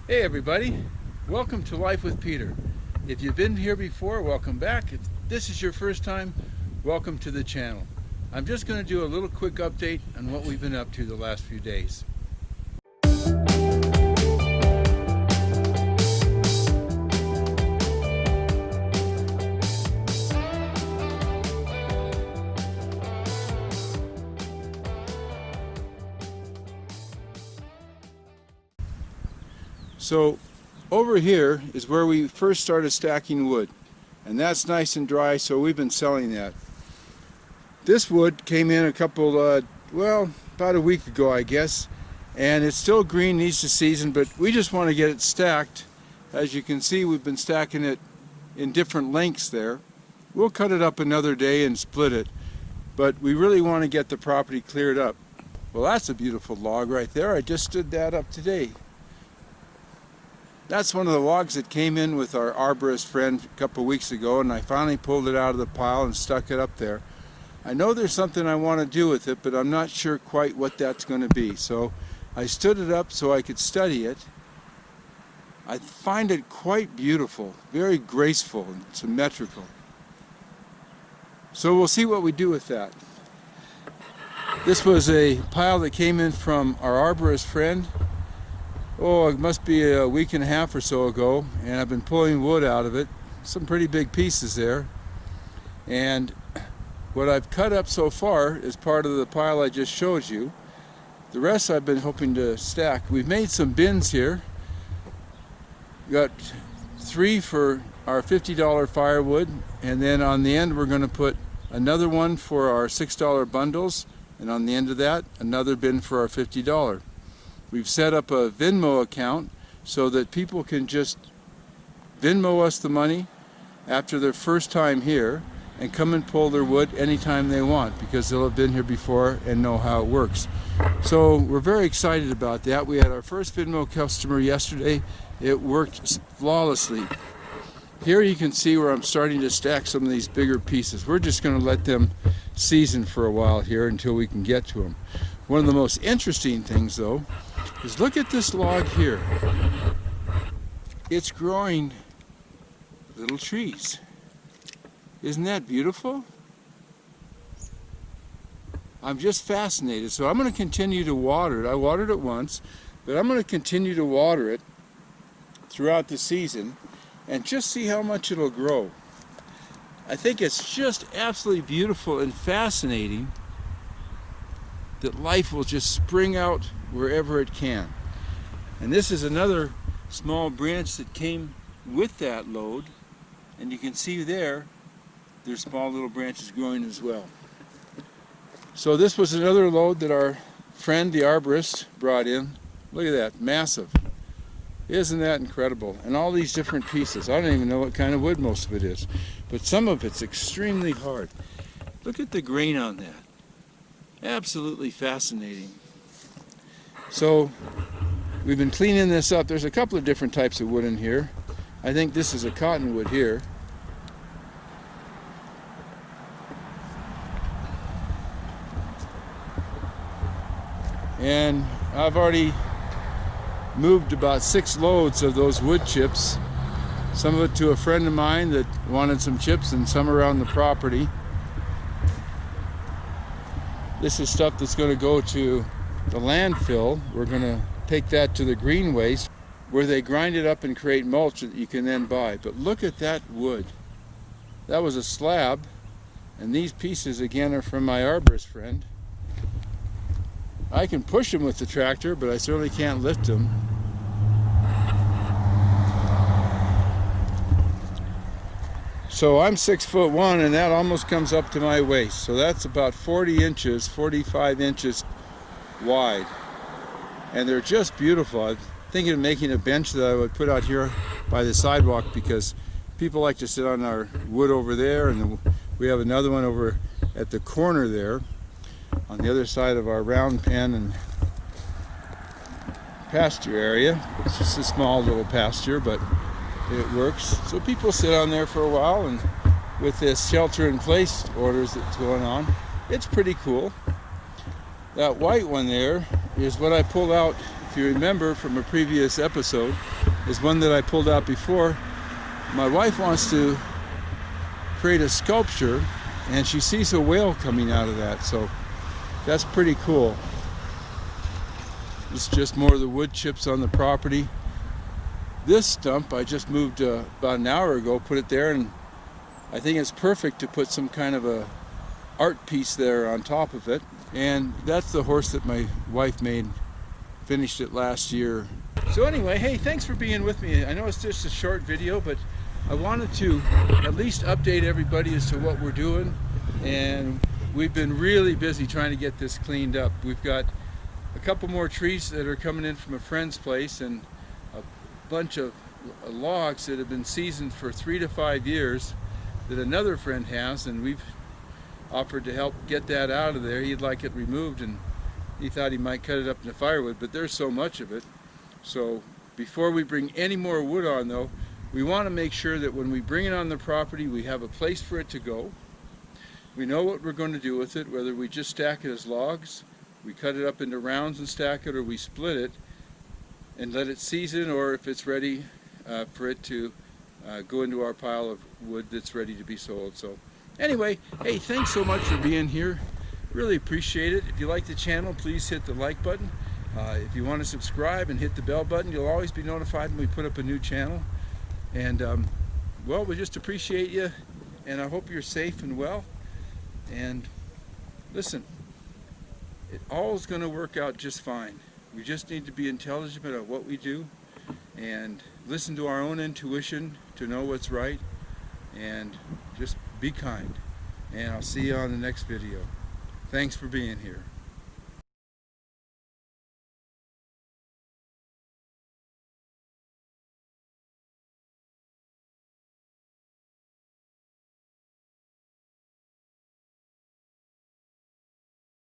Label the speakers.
Speaker 1: Hey everybody, welcome to Life with Peter. If you've been here before, welcome back. If this is your first time, welcome to the channel. I'm just going to do a little quick update on what we've been up to the last few days. So over here is where we first started stacking wood, and that's nice and dry, so we've been selling that. This wood came in about a week ago, I guess, and it's still green, needs to season, but we just want to get it stacked. As you can see, we've been stacking it in different lengths there. We'll cut it up another day and split it, but we really want to get the property cleared up. Well, that's a beautiful log right there. I just stood that up today. That's one of the logs that came in with our arborist friend a couple of weeks ago, and I finally pulled it out of the pile and stuck it up there. I know there's something I want to do with it, but I'm not sure quite what that's going to be. So I stood it up so I could study it. I find it quite beautiful, very graceful and symmetrical. So we'll see what we do with that. This was a pile that came in from our arborist friend. Oh, it must be a week and a half or so ago, and I've been pulling wood out of it. Some pretty big pieces there. And what I've cut up so far is part of the pile I just showed you. The rest I've been hoping to stack. We've made some bins here. We got 3 for our $50 firewood, and then on the end we're going to put another one for our $6 bundles, and on the end of that another bin for our $50. We've set up a Venmo account so that people can just Venmo us the money after their first time here and come and pull their wood anytime they want, because they'll have been here before and know how it works. So we're very excited about that. We had our first Venmo customer yesterday. It worked flawlessly. Here you can see where I'm starting to stack some of these bigger pieces. We're just going to let them season for a while here until we can get to them. One of the most interesting things, though, is look at this log here. It's growing little trees. Isn't that beautiful? I'm just fascinated. So I'm going to continue to water it. I watered it once, but I'm going to continue to water it throughout the season and just see how much it'll grow. I think it's just absolutely beautiful and fascinating that life will just spring out wherever it can. And this is another small branch that came with that load, and you can see there's small little branches growing as well. So this was another load that our friend the arborist brought in. Look at that, massive. Isn't that incredible? And all these different pieces. I don't even know what kind of wood most of it is, but some of it's extremely hard. Look at the grain on that. Absolutely fascinating. So we've been cleaning this up. There's a couple of different types of wood in here. I think this is a cottonwood here. And I've already moved about 6 loads of those wood chips. Some of it to a friend of mine that wanted some chips, and some around the property. This is stuff that's going to go to the landfill. We're going to take that to the green waste where they grind it up and create mulch that you can then buy. But look at that wood. That was a slab, and these pieces again are from my arborist friend. I can push them with the tractor, but I certainly can't lift them. So I'm 6'1", and that almost comes up to my waist. So that's about 40 inches, 45 inches wide. And they're just beautiful. I'm thinking of making a bench that I would put out here by the sidewalk, because people like to sit on our wood over there, and we have another one over at the corner there on the other side of our round pen and pasture area. It's just a small little pasture, but it works. So people sit on there for a while, and with this shelter-in-place orders that's going on, it's pretty cool. That white one there is what I pulled out, if you remember from a previous episode. is one that I pulled out before. My wife wants to create a sculpture, and she sees a whale coming out of that, so that's pretty cool. It's just more of the wood chips on the property. This stump I just moved about an hour ago, put it there, and I think it's perfect to put some kind of a art piece there on top of it. And that's the horse that my wife made, finished it last year. So anyway, hey, thanks for being with me. I know it's just a short video, but I wanted to at least update everybody as to what we're doing. And we've been really busy trying to get this cleaned up. We've got a couple more trees that are coming in from a friend's place, and a bunch of logs that have been seasoned for 3 to 5 years that another friend has, and we've offered to help get that out of there. He'd like it removed, and he thought he might cut it up into firewood, but there's so much of it. So before we bring any more wood on, though, we want to make sure that when we bring it on the property, we have a place for it to go. We know what we're going to do with it, whether we just stack it as logs, we cut it up into rounds and stack it, or we split it and let it season, or if it's ready for it to go into our pile of wood that's ready to be sold. So anyway, hey, thanks so much for being here. Really appreciate it. If you like the channel, please hit the like button. If you want to subscribe and hit the bell button, you'll always be notified when we put up a new channel. And well, we just appreciate you, and I hope you're safe and well. And listen, it all is going to work out just fine. We just need to be intelligent about what we do and listen to our own intuition to know what's right, and just be kind. And I'll see you on the next video. Thanks for being here.